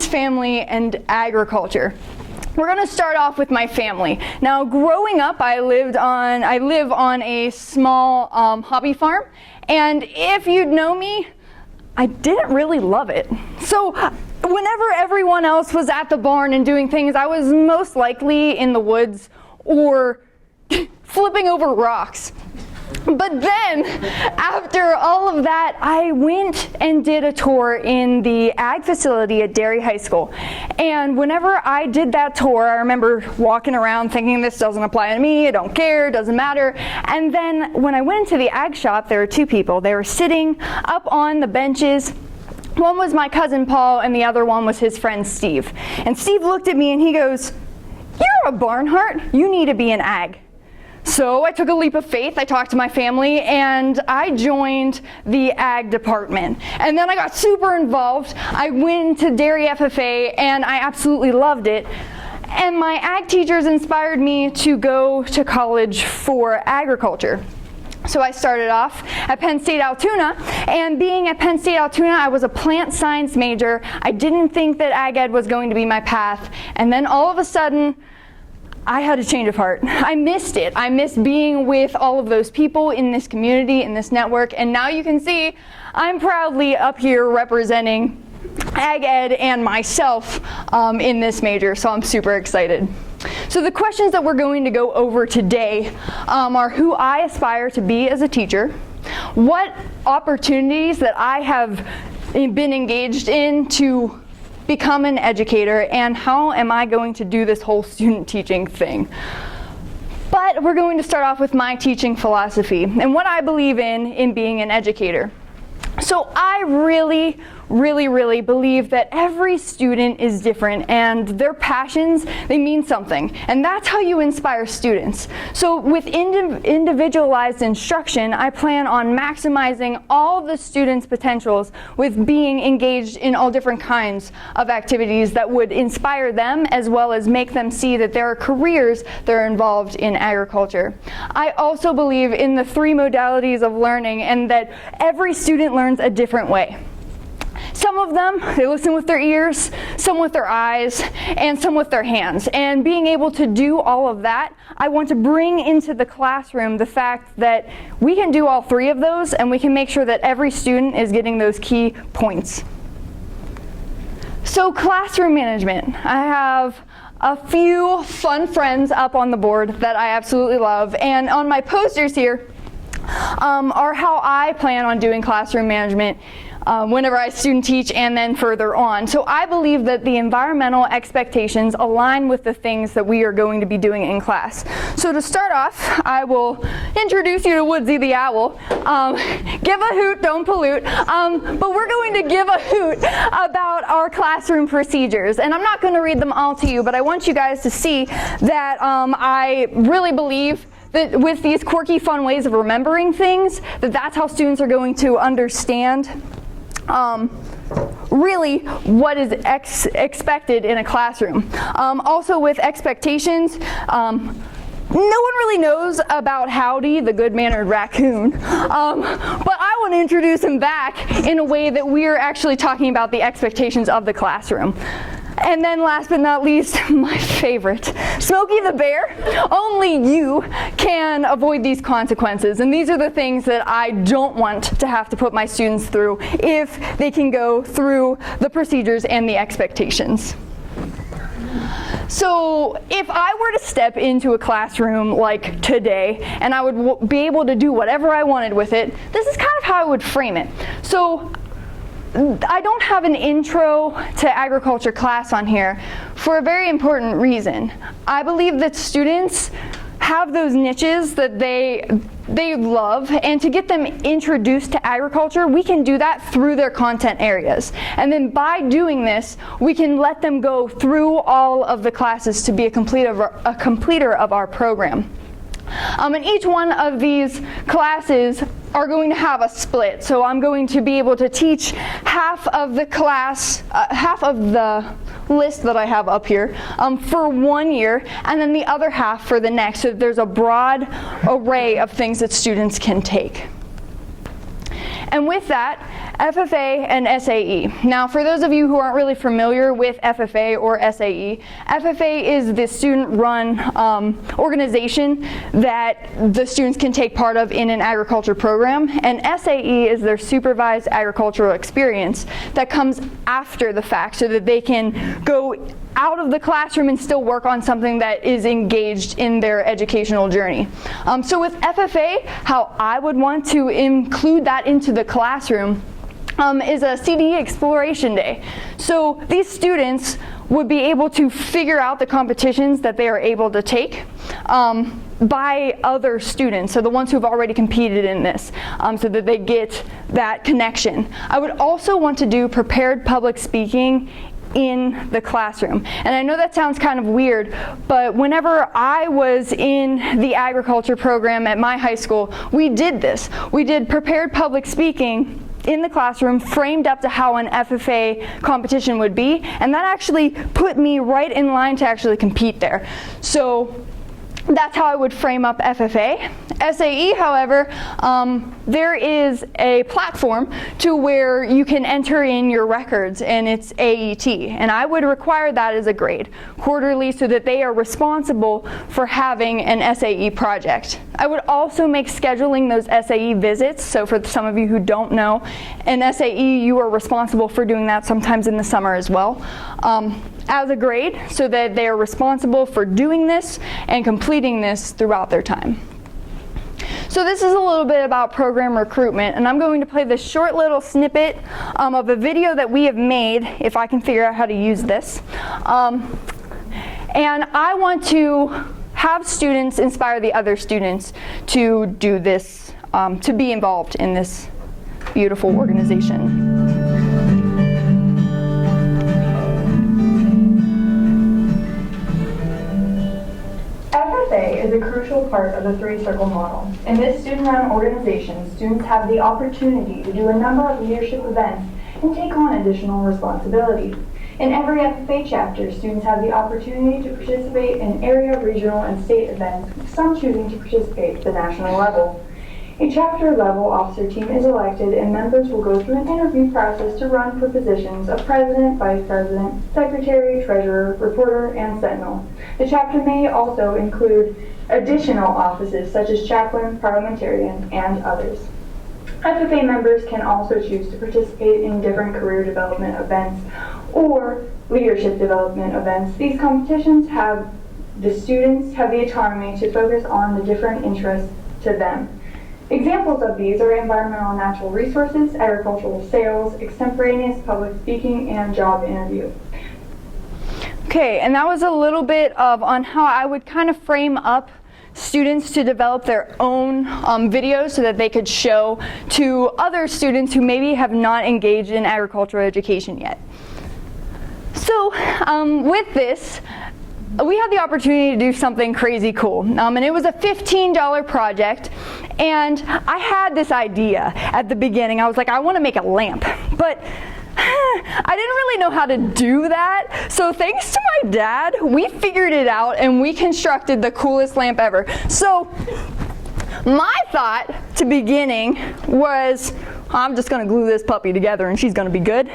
family, and agriculture. We're going to start off with my family. Now, growing up, I live on a small hobby farm, and if you'd know me, I didn't really love it. So whenever everyone else was at the barn and doing things, I was most likely in the woods or flipping over rocks. But then, after all of that, I went and did a tour in the ag facility at Derry High School. And whenever I did that tour, I remember walking around thinking, this doesn't apply to me, I don't care, it doesn't matter. And then when I went into the ag shop, there were two people. They were sitting up on the benches. One was my cousin Paul, and the other one was his friend Steve. And Steve looked at me and he goes, "You're a Barnhart, you need to be an ag." So I took a leap of faith, I talked to my family, and I joined the ag department. And then I got super involved. I went to Dairy FFA, and I absolutely loved it. And my ag teachers inspired me to go to college for agriculture. So I started off at Penn State Altoona, and being at Penn State Altoona, I was a plant science major. I didn't think that ag ed was going to be my path, and then all of a sudden, I had a change of heart. I missed it. I missed being with all of those people in this community, in this network, and now you can see I'm proudly up here representing ag ed and myself in this major, so I'm super excited. So the questions that we're going to go over today are who I aspire to be as a teacher, what opportunities that I have been engaged in to become an educator, and how am I going to do this whole student teaching thing. But we're going to start off with my teaching philosophy and what I believe in being an educator. So I really believe that every student is different and their passions, they mean something. And that's how you inspire students. So with individualized instruction, I plan on maximizing all the students' potentials with being engaged in all different kinds of activities that would inspire them as well as make them see that there are careers that are involved in agriculture. I also believe in the 3 modalities of learning and that every student learns a different way. Some of them, they listen with their ears, some with their eyes, and some with their hands. And being able to do all of that, I want to bring into the classroom the fact that we can do all 3 of those, and we can make sure that every student is getting those key points. So classroom management. I have a few fun friends up on the board that I absolutely love, and on my posters here are how I plan on doing classroom management whenever I student teach and then further on. So I believe that the environmental expectations align with the things that we are going to be doing in class. So to start off, I will introduce you to Woodsy the Owl. Give a hoot, don't pollute. But we're going to give a hoot about our classroom procedures. And I'm not going to read them all to you, but I want you guys to see that I really believe that with these quirky, fun ways of remembering things, that's how students are going to understand really what is expected in a classroom. Also with expectations, no one really knows about Howdy, the good-mannered raccoon, but I want to introduce him back in a way that we are actually talking about the expectations of the classroom. And then last but not least, my favorite, Smokey the Bear. Only you can avoid these consequences. And these are the things that I don't want to have to put my students through if they can go through the procedures and the expectations. So if I were to step into a classroom like today and I would be able to do whatever I wanted with it, this is kind of how I would frame it. So I don't have an intro to agriculture class on here for a very important reason. I believe that students have those niches that they love, and to get them introduced to agriculture, we can do that through their content areas. And then by doing this, we can let them go through all of the classes to be a completer of our program. And each one of these classes are going to have a split. So I'm going to be able to teach half of the class, half of the list that I have up here for 1 year, and then the other half for the next. So there's a broad array of things that students can take. And with that, FFA and SAE. Now, for those of you who aren't really familiar with FFA or SAE, FFA is the student-run organization that the students can take part of in an agriculture program, and SAE is their supervised agricultural experience that comes after the fact so that they can go out of the classroom and still work on something that is engaged in their educational journey. So with FFA, how I would want to include that into the classroom is a CDE exploration day. So these students would be able to figure out the competitions that they are able to take by other students, so the ones who've already competed in this, so that they get that connection. I would also want to do prepared public speaking in the classroom. And I know that sounds kind of weird, but whenever I was in the agriculture program at my high school, we did this. We did prepared public speaking in the classroom, framed up to how an FFA competition would be, and that actually put me right in line to actually compete there. So that's how I would frame up FFA. SAE, however, there is a platform to where you can enter in your records, and it's AET, and I would require that as a grade quarterly so that they are responsible for having an SAE project. I would also make scheduling those SAE visits, so for some of you who don't know, in SAE you are responsible for doing that sometimes in the summer as well, as a grade, so that they are responsible for doing this and completing this throughout their time. So this is a little bit about program recruitment, and I'm going to play this short little snippet of a video that we have made, if I can figure out how to use this. And I want to have students inspire the other students to do this, to be involved in this beautiful organization. FFA is a crucial part of the three-circle model. In this student-run organization, students have the opportunity to do a number of leadership events and take on additional responsibilities. In every FFA chapter, students have the opportunity to participate in area, regional, and state events, with some choosing to participate at the national level. A chapter-level officer team is elected, and members will go through an interview process to run for positions of president, vice president, secretary, treasurer, reporter, and sentinel. The chapter may also include additional offices such as chaplain, parliamentarian, and others. FFA members can also choose to participate in different career development events or leadership development events. These competitions have the students have the autonomy to focus on the different interests to them. Examples of these are environmental and natural resources, agricultural sales, extemporaneous public speaking, and job interview. Okay, and that was a little bit on how I would kind of frame up students to develop their own videos so that they could show to other students who maybe have not engaged in agricultural education yet. So with this, we had the opportunity to do something crazy cool, and it was a $15 project, and I had this idea at the beginning. I was like, I want to make a lamp, but I didn't really know how to do that, so thanks to my dad, we figured it out and we constructed the coolest lamp ever. So my thought to beginning was, I'm just going to glue this puppy together and she's going to be good.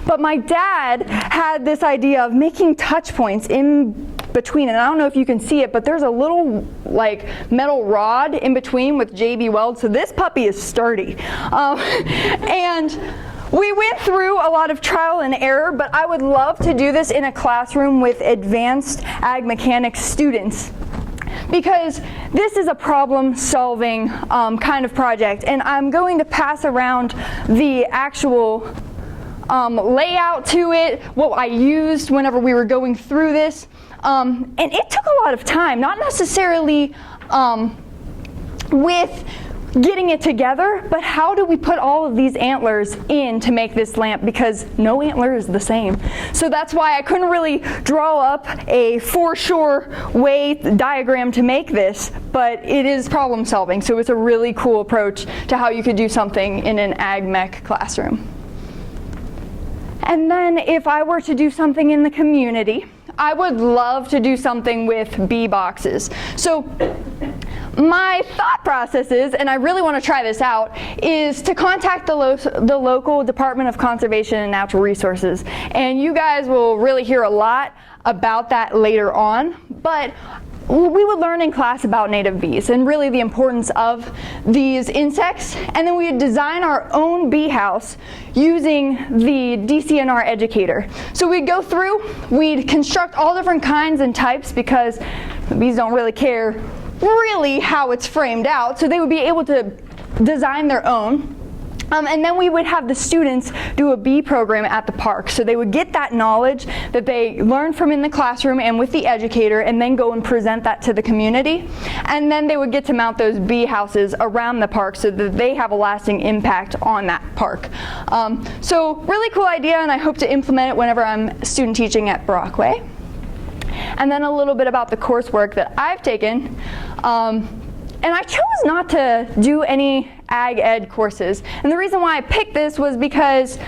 But my dad had this idea of making touch points in between, and I don't know if you can see it, but there's a little like metal rod in between with JB Weld, so this puppy is sturdy. And we went through a lot of trial and error, but I would love to do this in a classroom with advanced ag mechanics students, because this is a problem-solving kind of project, and I'm going to pass around the actual layout to it, what I used whenever we were going through this, and it took a lot of time, not necessarily with getting it together, but how do we put all of these antlers in to make this lamp, because no antler is the same. So that's why I couldn't really draw up a foreshore way diagram to make this, but it is problem solving, so it's a really cool approach to how you could do something in an ag mech classroom. And then if I were to do something in the community, I would love to do something with bee boxes. So my thought process is, and I really want to try this out, is to contact the local Department of Conservation and Natural Resources. And you guys will really hear a lot about that later on, but we would learn in class about native bees and really the importance of these insects, and then we would design our own bee house using the DCNR educator. So we'd go through, we'd construct all different kinds and types because the bees don't really care really how it's framed out, so they would be able to design their own. And then we would have the students do a bee program at the park. So they would get that knowledge that they learned from in the classroom and with the educator, and then go and present that to the community. And then they would get to mount those bee houses around the park so that they have a lasting impact on that park. So really cool idea, and I hope to implement it whenever I'm student teaching at Brockway. And then a little bit about the coursework that I've taken. And I chose not to do any ag ed courses. And the reason why I picked this was because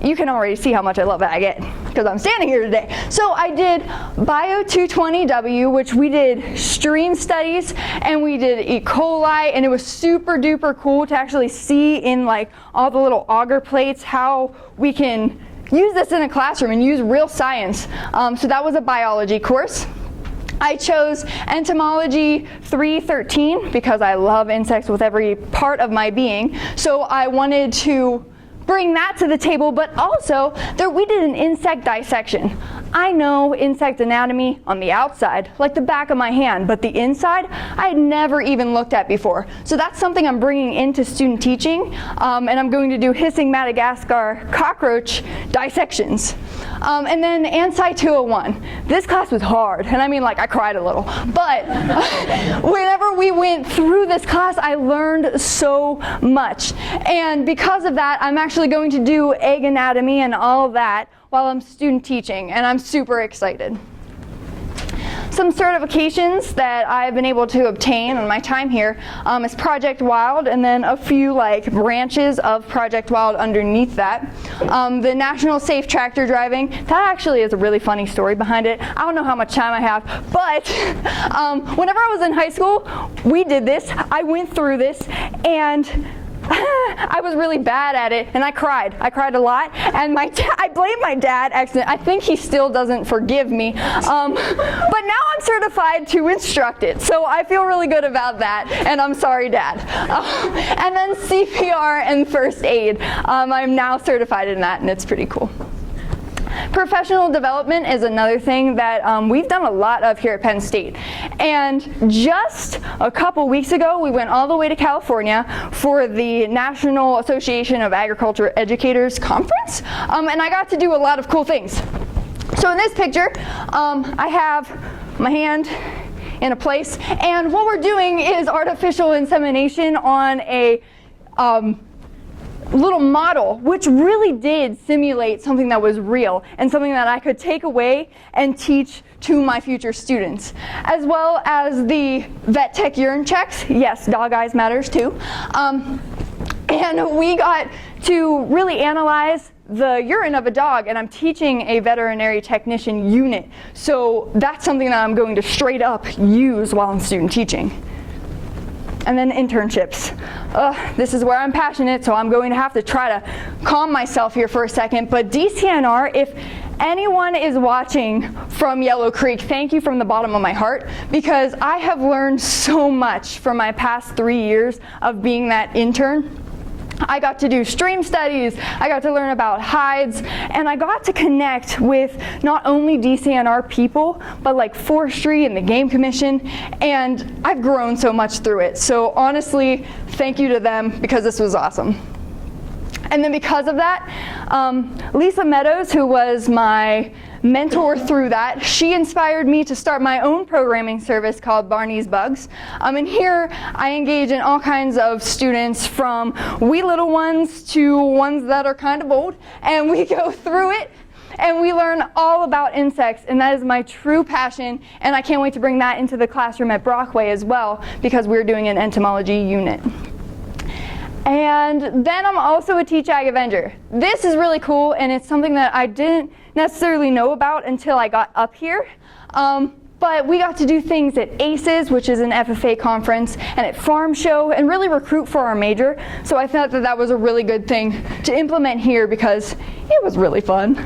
you can already see how much I love ag ed because I'm standing here today. So I did Bio 220W, which we did stream studies, and we did E. coli, and it was super duper cool to actually see in like all the little auger plates how we can use this in a classroom and use real science. So that was a biology course. I chose Entomology 313 because I love insects with every part of my being. So I wanted to bring that to the table, but also we did an insect dissection. I know insect anatomy on the outside, like the back of my hand, but the inside I had never even looked at before. So that's something I'm bringing into student teaching, and I'm going to do hissing Madagascar cockroach dissections. And then ANSI 201. This class was hard, and I mean, like, I cried a little. But whenever we went through this class, I learned so much. And because of that, I'm actually going to do egg anatomy and all of that while I'm student teaching, and I'm super excited. Some certifications that I've been able to obtain in my time here is Project Wild, and then a few like branches of Project Wild underneath that. The National Safe Tractor Driving, that actually is a really funny story behind it. I don't know how much time I have, but whenever I was in high school, we did this. I went through this, and I was really bad at it, and I cried. I cried a lot, and I blame my dad. Actually, I think he still doesn't forgive me. But now I'm certified to instruct it, so I feel really good about that, and I'm sorry, Dad. And then CPR and first aid. I'm now certified in that, and it's pretty cool. Professional development is another thing that we've done a lot of here at Penn State. And just a couple weeks ago, we went all the way to California for the National Association of Agriculture Educators Conference, and I got to do a lot of cool things. So in this picture, I have my hand in a place, and what we're doing is artificial insemination on a little model, which really did simulate something that was real and something that I could take away and teach to my future students, as well as the vet tech urine checks. Yes, dog eyes matters too. And we got to really analyze the urine of a dog, and I'm teaching a veterinary technician unit. So that's something that I'm going to straight up use while I'm student teaching. And then internships. This is where I'm passionate, so I'm going to have to try to calm myself here for a second. But DCNR, if anyone is watching from Yellow Creek, thank you from the bottom of my heart, because I have learned so much from my past 3 years of being that intern. I got to do stream studies, I got to learn about hides, and I got to connect with not only DCNR people, but like forestry and the Game Commission, and I've grown so much through it. So honestly, thank you to them, because this was awesome. And then because of that, Lisa Meadows, who was my mentor through that, she inspired me to start my own programming service called Barney's Bugs. And here I engage in all kinds of students, from wee little ones to ones that are kind of old, and we go through it and we learn all about insects, and that is my true passion, and I can't wait to bring that into the classroom at Brockway as well, because we're doing an entomology unit. And then I'm also a Teach Ag Avenger. This is really cool, and it's something that I didn't necessarily know about until I got up here. But we got to do things at ACES, which is an FFA conference, and at Farm Show, and really recruit for our major. So I thought that that was a really good thing to implement here because it was really fun.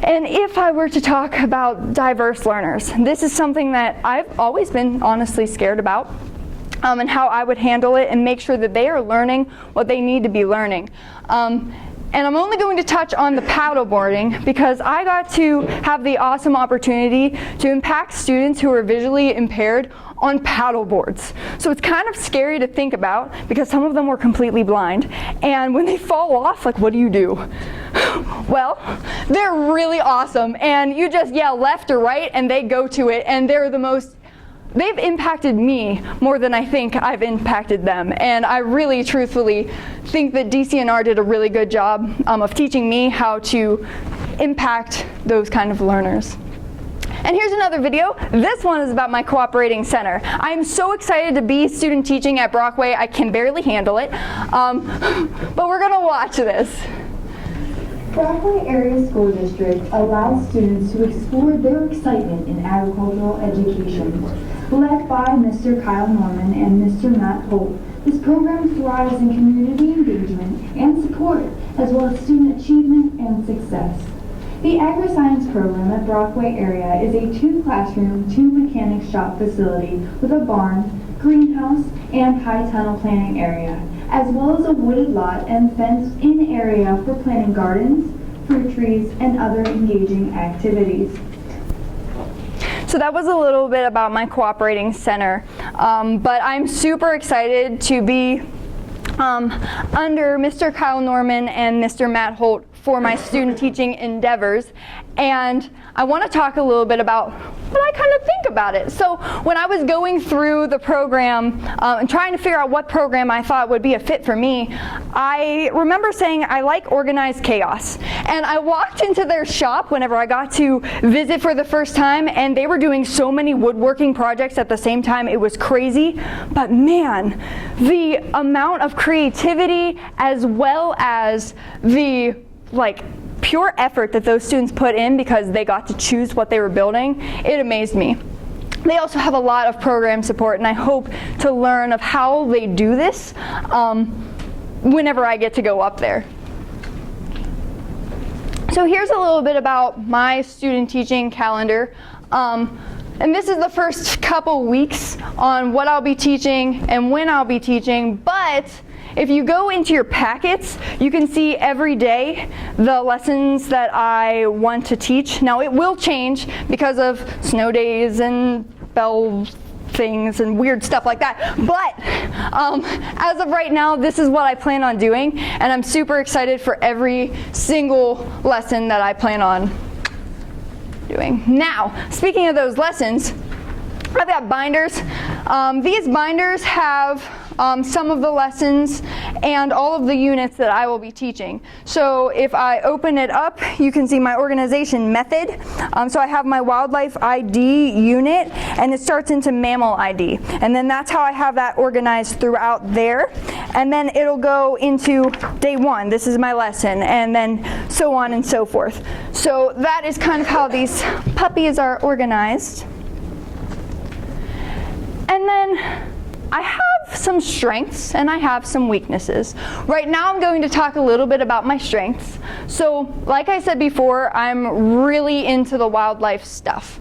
And if I were to talk about diverse learners, this is something that I've always been honestly scared about, and how I would handle it and make sure that they are learning what they need to be learning. And I'm only going to touch on the paddleboarding because I got to have the awesome opportunity to impact students who are visually impaired on paddleboards. So it's kind of scary to think about because some of them were completely blind. And when they fall off, like, what do you do? Well, they're really awesome. And you just yell left or right and they go to it, and they've impacted me more than I think I've impacted them. And I really truthfully think that DCNR did a really good job of teaching me how to impact those kind of learners. And here's another video. This one is about my cooperating center. I'm so excited to be student teaching at Brockway, I can barely handle it. But we're gonna watch this. Brockway Area School District allows students to explore their excitement in agricultural education. Led by Mr. Kyle Norman and Mr. Matt Holt, this program thrives in community engagement and support, as well as student achievement and success. The Agri-Science program at Brockway Area is a 2-classroom, 2-mechanic shop facility with a barn, greenhouse, and high tunnel planting area, as well as a wooded lot and fenced-in area for planting gardens, fruit trees, and other engaging activities. So that was a little bit about my cooperating center, but I'm super excited to be under Mr. Kyle Norman and Mr. Matt Holt for my student teaching endeavors, and I want to talk a little bit about what I kind of think about it. So when I was going through the program and trying to figure out what program I thought would be a fit for me, I remember saying I like organized chaos. And I walked into their shop whenever I got to visit for the first time, and they were doing so many woodworking projects at the same time. It was crazy. But man, the amount of creativity as well as the pure effort that those students put in because they got to choose what they were building, it amazed me. They also have a lot of program support, and I hope to learn of how they do this whenever I get to go up there. So here's a little bit about my student teaching calendar. And this is the first couple weeks on what I'll be teaching and when I'll be teaching, but if you go into your packets, you can see every day the lessons that I want to teach. Now it will change because of snow days and bell things and weird stuff like that, but as of right now, this is what I plan on doing, and I'm super excited for every single lesson that I plan on doing. Now, speaking of those lessons, I've got binders. These binders have some of the lessons and all of the units that I will be teaching. So if I open it up, you can see my organization method. So I have my wildlife ID unit, and it starts into mammal ID. And then that's how I have that organized throughout there. And then it'll go into day 1. This is my lesson, and then so on and so forth. So that is kind of how these puppies are organized. And then I have some strengths and I have some weaknesses. Right now I'm going to talk a little bit about my strengths. So like I said before, I'm really into the wildlife stuff.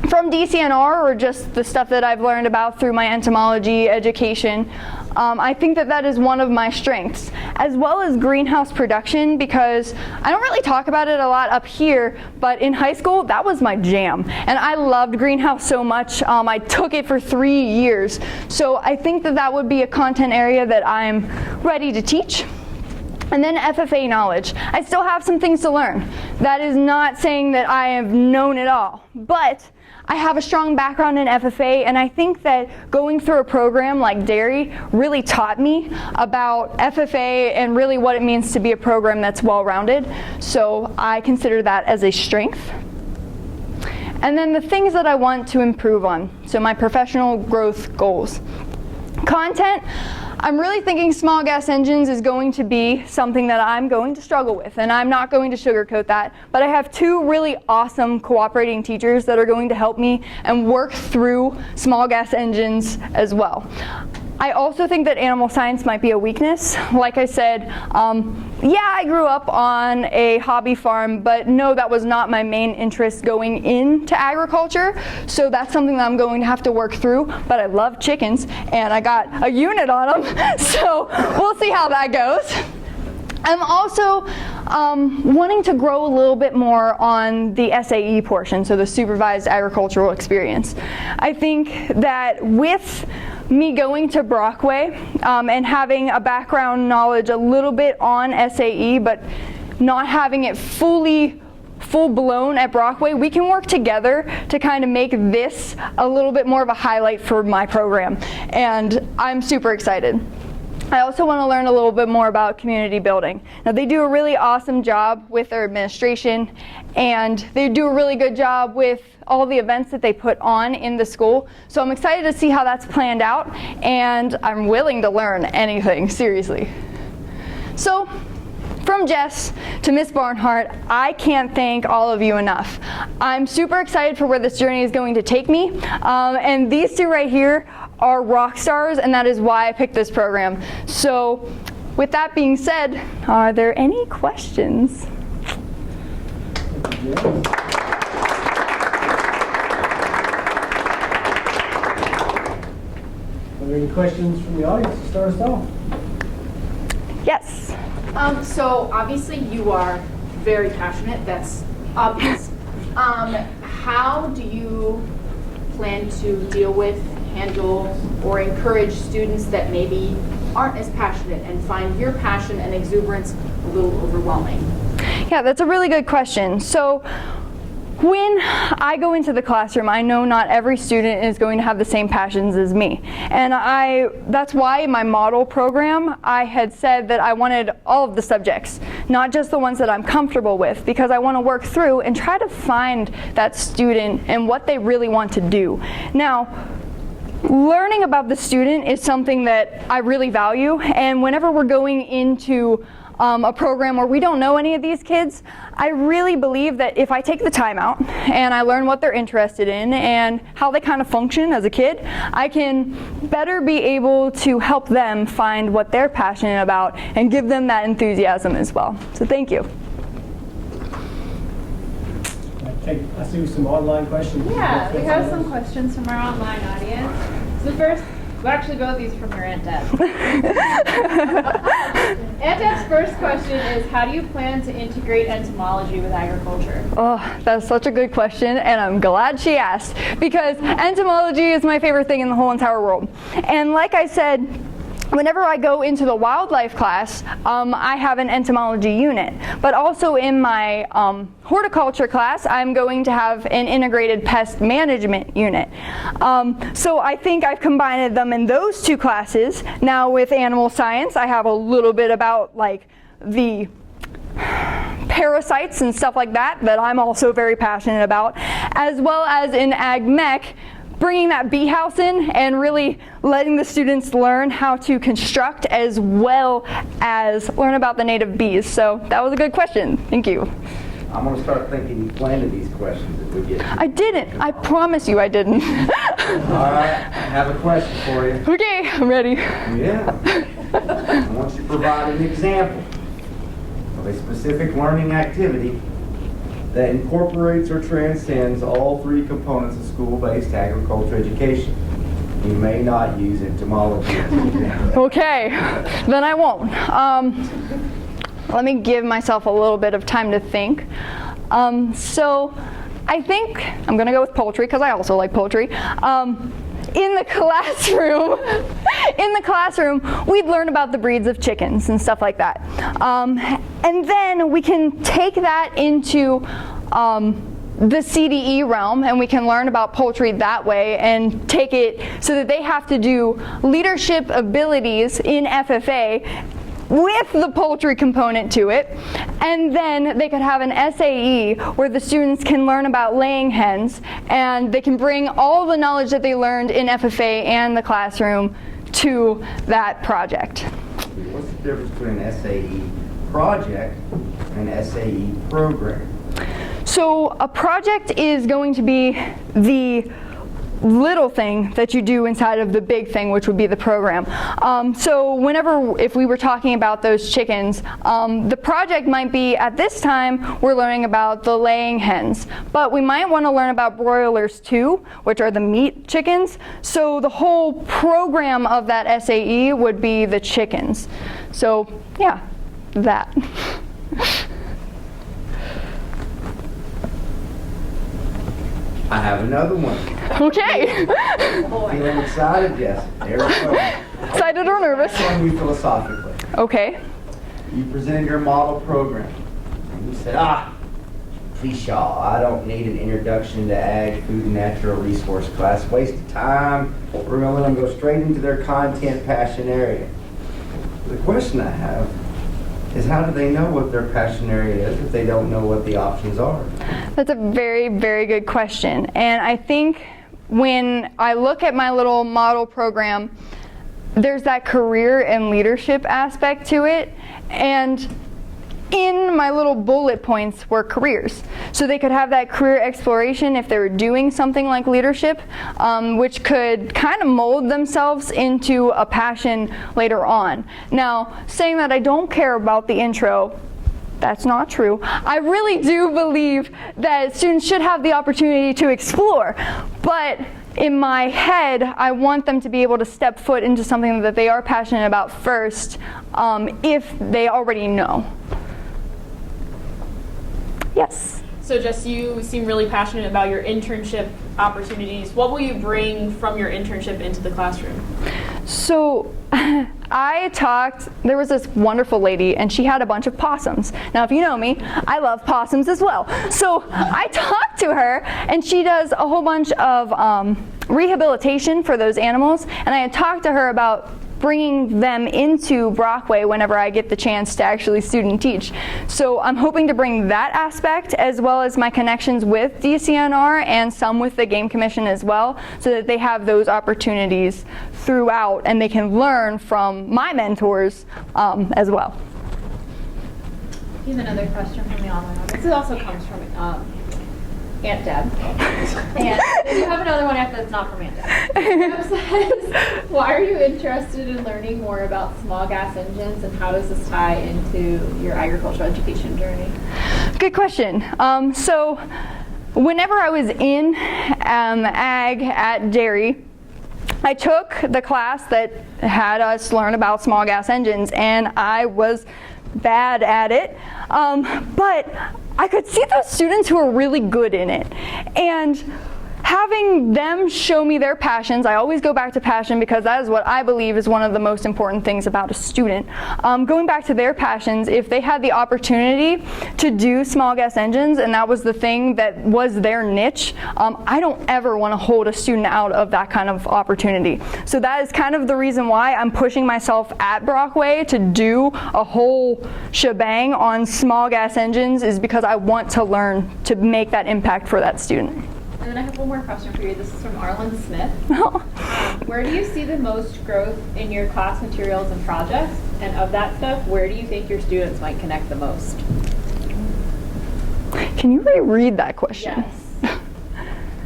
From DCNR, or just the stuff that I've learned about through my entomology education, I think that that is one of my strengths, as well as greenhouse production, because I don't really talk about it a lot up here, but in high school, that was my jam. And I loved greenhouse so much. I took it for 3 years. So I think that that would be a content area that I'm ready to teach. And then FFA knowledge. I still have some things to learn. That is not saying that I have known it all, but I have a strong background in FFA, and I think that going through a program like Dairy really taught me about FFA and really what it means to be a program that's well-rounded. So I consider that as a strength. And then the things that I want to improve on. So my professional growth goals. Content. I'm really thinking small gas engines is going to be something that I'm going to struggle with, and I'm not going to sugarcoat that, but I have two really awesome cooperating teachers that are going to help me and work through small gas engines as well. I also think that animal science might be a weakness. Like I said, yeah, I grew up on a hobby farm, but no, that was not my main interest going into agriculture. So that's something that I'm going to have to work through, but I love chickens and I got a unit on them. So we'll see how that goes. I'm also wanting to grow a little bit more on the SAE portion, so the supervised agricultural experience. I think that with me going to Brockway and having a background knowledge a little bit on SAE, but not having it full-blown at Brockway, we can work together to kind of make this a little bit more of a highlight for my program, and I'm super excited. I also want to learn a little bit more about community building. Now, they do a really awesome job with their administration, and they do a really good job with all the events that they put on in the school. So I'm excited to see how that's planned out, and I'm willing to learn anything, seriously. So, from Jess to Miss Barnhart, I can't thank all of you enough. I'm super excited for where this journey is going to take me, and these two right here are rock stars, and that is why I picked this program. So, with that being said, are there any questions? Are there any questions from the audience to start us off? Yes. So obviously you are very passionate, that's obvious. How do you plan to deal with, handle, or encourage students that maybe aren't as passionate and find your passion and exuberance a little overwhelming? Yeah, that's a really good question. So, when I go into the classroom, I know not every student is going to have the same passions as me. And that's why in my model program, I had said that I wanted all of the subjects, not just the ones that I'm comfortable with, because I want to work through and try to find that student and what they really want to do. Now, learning about the student is something that I really value, and whenever we're going into a program where we don't know any of these kids, I really believe that if I take the time out and I learn what they're interested in and how they kind of function as a kid, I can better be able to help them find what they're passionate about and give them that enthusiasm as well. So thank you. I see some online questions. Yeah, we have some questions from our online audience. So the first, we'll actually both these from your Aunt Deb. Aunt Deb's first question is, how do you plan to integrate entomology with agriculture? Oh, that's such a good question, and I'm glad she asked, because entomology is my favorite thing in the whole entire world. And like I said, whenever I go into the wildlife class, I have an entomology unit. But also in my horticulture class, I'm going to have an integrated pest management unit. So I think I've combined them in those two classes. Now with animal science, I have a little bit about like the parasites and stuff like that I'm also very passionate about, as well as in ag mech, bringing that bee house in and really letting the students learn how to construct as well as learn about the native bees. So that was a good question. Thank you. I'm going to start thinking you planted these questions if we get to. I didn't. I promise you I didn't. All right, I have a question for you. Okay, I'm ready. Yeah. I want you to provide an example of a specific learning activity that incorporates or transcends all three components of school-based agriculture education. You may not use entomology as an example. Okay, then I won't. Let me give myself a little bit of time to think. So I think I'm going to go with poultry because I also like poultry. In the classroom, we'd learn about the breeds of chickens and stuff like that. And then we can take that into the CDE realm, and we can learn about poultry that way and take it so that they have to do leadership abilities in FFA with the poultry component to it, and then they could have an SAE where the students can learn about laying hens, and they can bring all the knowledge that they learned in FFA and the classroom to that project. What's the difference between an SAE project and an SAE program? So a project is going to be the little thing that you do inside of the big thing, which would be the program. So if we were talking about those chickens, the project might be, at this time, we're learning about the laying hens, but we might want to learn about broilers too, which are the meat chickens. So the whole program of that SAE would be the chickens. So yeah, that. I have another one. Okay. Feeling excited? Yes. There we go. Excited or nervous? One we philosophically. Okay. You presented your model program, and you said, please y'all, I don't need an introduction to ag, food, and natural resource class. Waste of time. We're going to let them go straight into their content passion area. The question I have is, how do they know what their passion area is if they don't know what the options are? That's a very, very good question. And I think when I look at my little model program, there's that career and leadership aspect to it. And in my little bullet points were careers. So they could have that career exploration if they were doing something like leadership, which could kind of mold themselves into a passion later on. Now, saying that I don't care about the intro, that's not true. I really do believe that students should have the opportunity to explore, but in my head, I want them to be able to step foot into something that they are passionate about first, if they already know. Yes? So Jess, you seem really passionate about your internship opportunities. What will you bring from your internship into the classroom? So there was this wonderful lady and she had a bunch of possums. Now if you know me, I love possums as well. So I talked to her and she does a whole bunch of rehabilitation for those animals, and I had talked to her about bringing them into Brockway whenever I get the chance to actually student teach. So I'm hoping to bring that aspect as well as my connections with DCNR and some with the Game Commission as well, so that they have those opportunities throughout and they can learn from my mentors as well. We have another question from the online audience. This also comes from Aunt Deb. And you have another one after that's not from Aunt Deb. Deb says, why are you interested in learning more about small gas engines, and how does this tie into your agricultural education journey? Good question. So whenever I was in ag at dairy, I took the class that had us learn about small gas engines, and I was bad at it, but I could see those students who were really good in it, and having them show me their passions. I always go back to passion because that is what I believe is one of the most important things about a student. Going back to their passions, if they had the opportunity to do small gas engines and that was the thing that was their niche, I don't ever want to hold a student out of that kind of opportunity. So that is kind of the reason why I'm pushing myself at Brockway to do a whole shebang on small gas engines, is because I want to learn to make that impact for that student. And then I have one more question for you. This is from Arlen Smith. Where do you see the most growth in your class materials and projects? And of that stuff, where do you think your students might connect the most? Can you reread that question? Yes.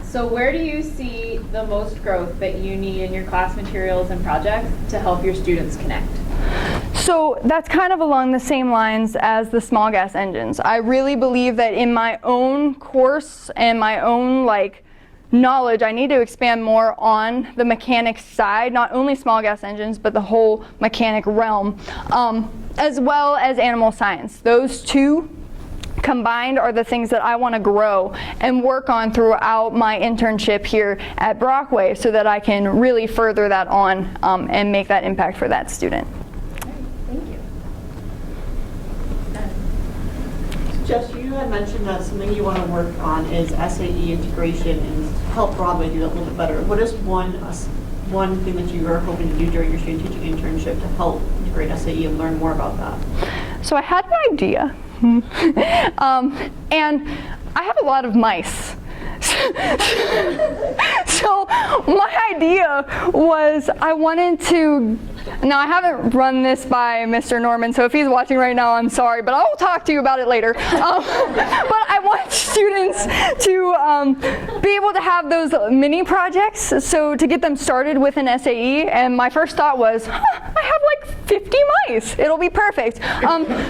So where do you see the most growth that you need in your class materials and projects to help your students connect? So that's kind of along the same lines as the small gas engines. I really believe that in my own course and my own knowledge, I need to expand more on the mechanics side, not only small gas engines, but the whole mechanic realm, as well as animal science. Those two combined are the things that I want to grow and work on throughout my internship here at Brockway, so that I can really further that on and make that impact for that student. Thank you. Jess, you had mentioned that something you want to work on is SAE integration and help Broadway do that a little bit better. What is one thing that you are hoping to do during your student teaching internship to help integrate SAE and learn more about that? So I had an idea, and I have a lot of mice. So So my idea was I wanted to, now I haven't run this by Mr. Norman, so if he's watching right now, I'm sorry, but I'll talk to you about it later. But I want students to be able to have those mini projects, so to get them started with an SAE, and my first thought was, I have like 50 mice, it'll be perfect.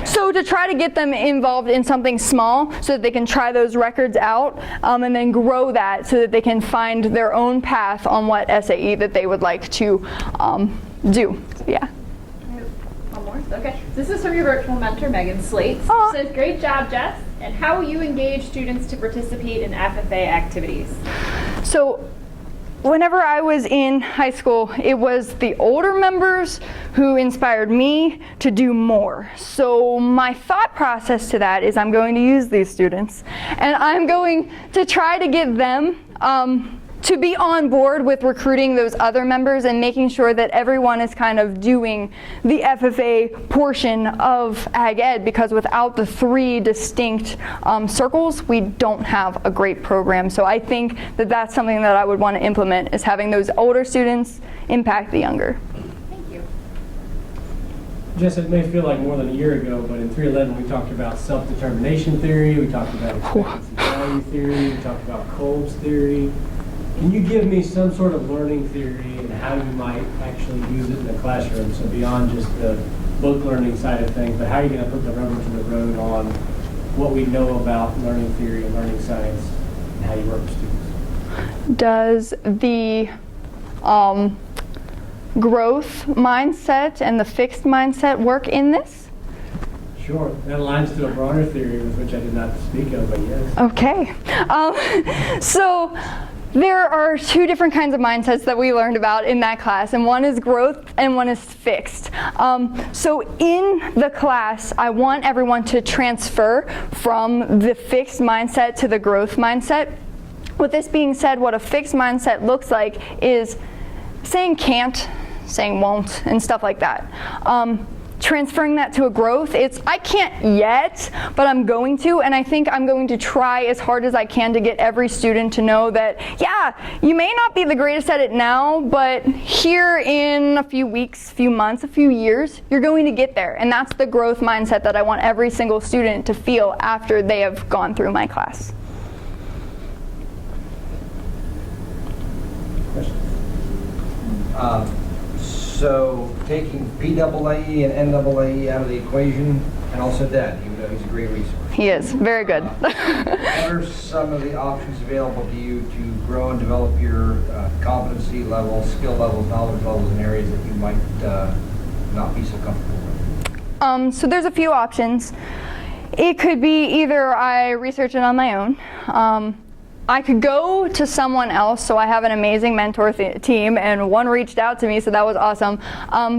So to try to get them involved in something small so that they can try those records out, and then grow that so that they can find their own path on what SAE that they would like to do. Yeah. One more. Okay. So this is from your virtual mentor, Megan Slate. Aw. She says, "Great job, Jess. And how will you engage students to participate in FFA activities?" So whenever I was in high school, it was the older members who inspired me to do more. So my thought process to that is I'm going to use these students, and I'm going to try to get them to be on board with recruiting those other members and making sure that everyone is kind of doing the FFA portion of Ag Ed, because without the 3 distinct circles, we don't have a great program. So I think that that's something that I would want to implement, is having those older students impact the younger. Thank you. Jess, it may feel like more than a year ago, but in 311 we talked about self-determination theory, we talked about expectancy value theory, we talked about Kolb's theory. Can you give me some sort of learning theory and how you might actually use it in the classroom? So beyond just the book learning side of things, but how are you going to put the rubber to the road on what we know about learning theory and learning science and how you work with students? Does the growth mindset and the fixed mindset work in this? Sure. That aligns to a broader theory with which I did not speak of, but yes. Okay. So there are 2 different kinds of mindsets that we learned about in that class, and one is growth and one is fixed. So in the class, I want everyone to transfer from the fixed mindset to the growth mindset. With this being said, what a fixed mindset looks like is saying can't, saying won't, and stuff like that. Transferring that to a growth, it's I can't yet, but I'm going to, and I think I'm going to try as hard as I can to get every student to know that, yeah, you may not be the greatest at it now, but here in a few weeks, few months, a few years, you're going to get there. And that's the growth mindset that I want every single student to feel after they have gone through my class. So taking PAAE and NAAE out of the equation, and also Dad, even though he's a great resource. He is, very good. What are some of the options available to you to grow and develop your competency levels, skill levels, knowledge levels in areas that you might not be so comfortable with? So there's a few options. It could be either I research it on my own. I could go to someone else, so I have an amazing mentor team, and one reached out to me, so that was awesome.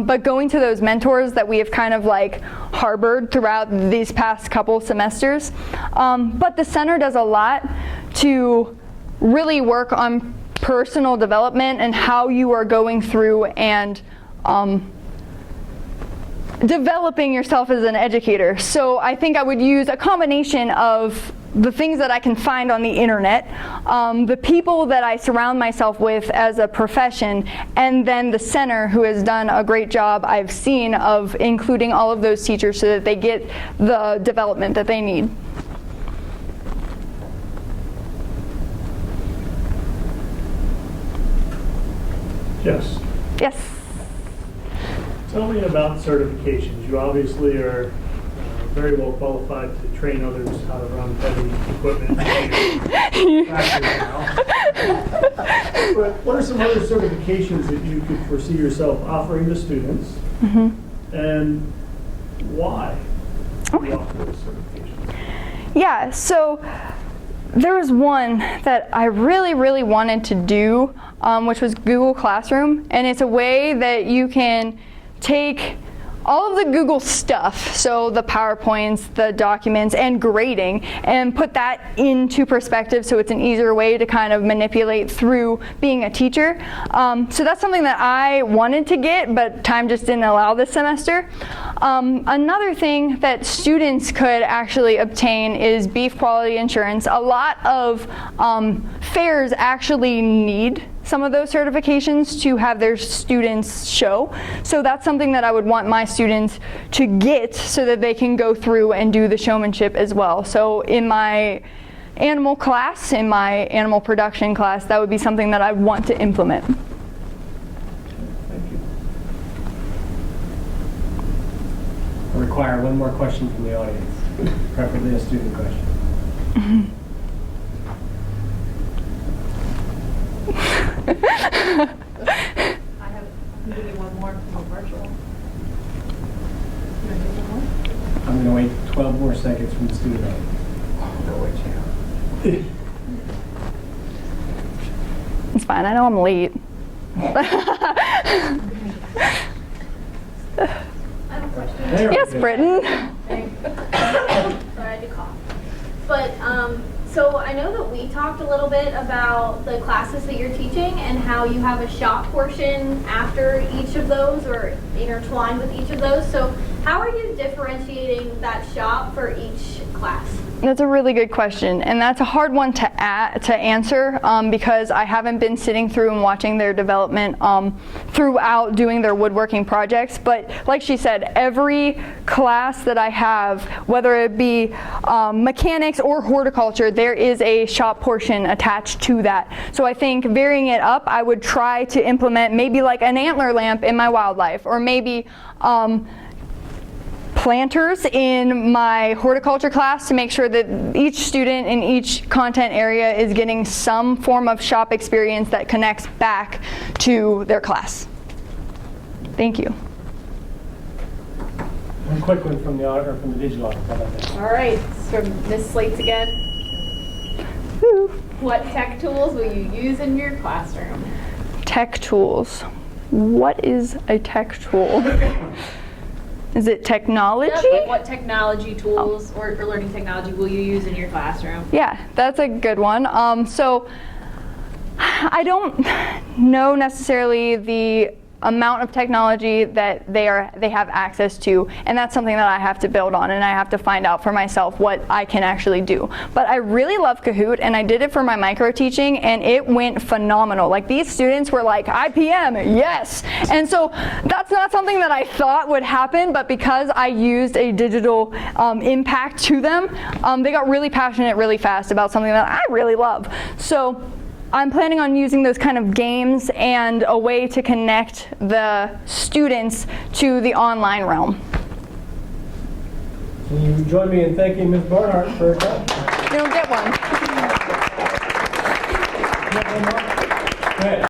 But going to those mentors that we have kind of like harbored throughout these past couple semesters. But the center does a lot to really work on personal development and how you are going through and developing yourself as an educator. So I think I would use a combination of the things that I can find on the internet, the people that I surround myself with as a profession, and then the center, who has done a great job I've seen of including all of those teachers so that they get the development that they need. Yes. Yes. Tell me about certifications. You obviously are very well qualified to train others how to run heavy equipment. But what are some other certifications that you could foresee yourself offering to students? Mm-hmm. And why do you offer those certifications? Yeah, so there was one that I really, really wanted to do, which was Google Classroom. And it's a way that you can take all of the Google stuff, so the PowerPoints, the documents, and grading, and put that into perspective so it's an easier way to kind of manipulate through being a teacher. So that's something that I wanted to get, but time just didn't allow this semester. Another thing that students could actually obtain is beef quality insurance. A lot of fairs actually need some of those certifications to have their students show. So that's something that I would want my students to get so that they can go through and do the showmanship as well. So in my animal class, in my animal production class, that would be something that I want to implement. Thank you. I require one more question from the audience, preferably a student question. I can give you one more from virtual. You want to do one more? I'm going to wait 12 more seconds from the student audience. It's fine, I know I'm late. I have a question. There we Yes, go. Britton. Sorry, I had to cough. But, so I know that we talked a little bit about the classes that you're teaching and how you have a shop portion after each of those or intertwined with each of those. So how are you differentiating that shop for each class? That's a really good question, and that's a hard one to answer because I haven't been sitting through and watching their development throughout doing their woodworking projects. But like she said, every class that I have, whether it be mechanics or horticulture, there is a shop portion attached to that. So I think varying it up, I would try to implement maybe like an antler lamp in my wildlife, or maybe planters in my horticulture class to make sure that each student in each content area is getting some form of shop experience that connects back to their class. Thank you. One quick one from the auditor, from the digital office. How about that? All right, so Ms. Slates again. Woo. What tech tools will you use in your classroom? Tech tools. What is a tech tool? Is it technology? Like what technology tools or learning technology will you use in your classroom? Yeah, that's a good one. So I don't know necessarily the amount of technology that they have access to, and that's something that I have to build on, and I have to find out for myself what I can actually do. But I really love Kahoot, and I did it for my micro teaching, and it went phenomenal. Like, these students were like, IPM, yes! And so that's not something that I thought would happen, but because I used a digital impact to them, they got really passionate really fast about something that I really love. So I'm planning on using those kind of games and a way to connect the students to the online realm. Can you join me in thanking Ms. Barnhart for her time? You don't get one. Go ahead.